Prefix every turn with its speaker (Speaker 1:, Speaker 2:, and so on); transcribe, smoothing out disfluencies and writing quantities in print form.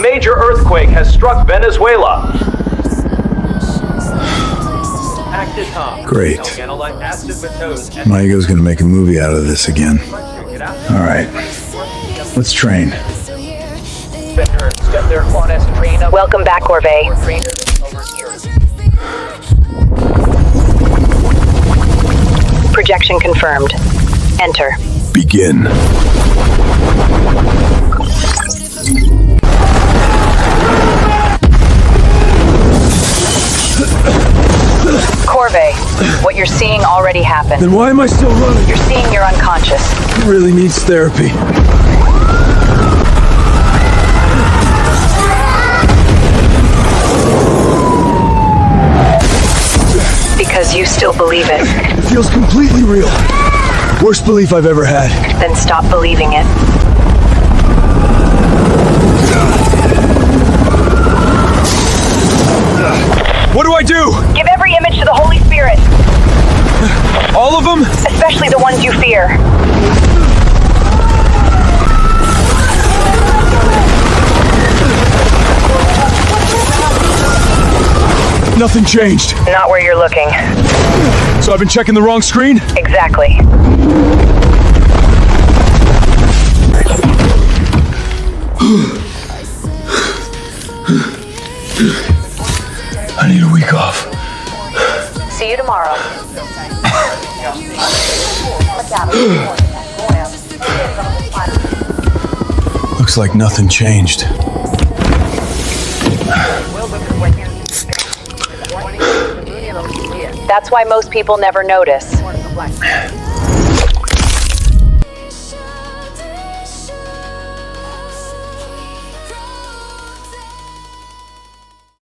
Speaker 1: Major earthquake has struck Venezuela.
Speaker 2: Great. My ego's gonna make a movie out of this again. Alright. Let's train.
Speaker 3: Welcome back, Korvayn. Projection confirmed. Enter.
Speaker 2: Begin.
Speaker 3: Korvayn, what you're seeing already happened.
Speaker 2: Then why am I still running?
Speaker 3: You're seeing your unconscious.
Speaker 2: It really needs therapy.
Speaker 3: Because you still believe it.
Speaker 2: It feels completely real. Worst belief I've ever had.
Speaker 3: Then stop believing it.
Speaker 2: What do I do?
Speaker 3: Give every image to the Holy Spirit,
Speaker 2: All of them?
Speaker 3: especially the ones you fear.
Speaker 2: Nothing changed.
Speaker 3: Not where you're looking.
Speaker 2: So I've been checking the wrong screen?
Speaker 3: Exactly.
Speaker 2: I need a week off.
Speaker 3: See you tomorrow.
Speaker 2: Looks like nothing changed.
Speaker 3: That's why most people never notice.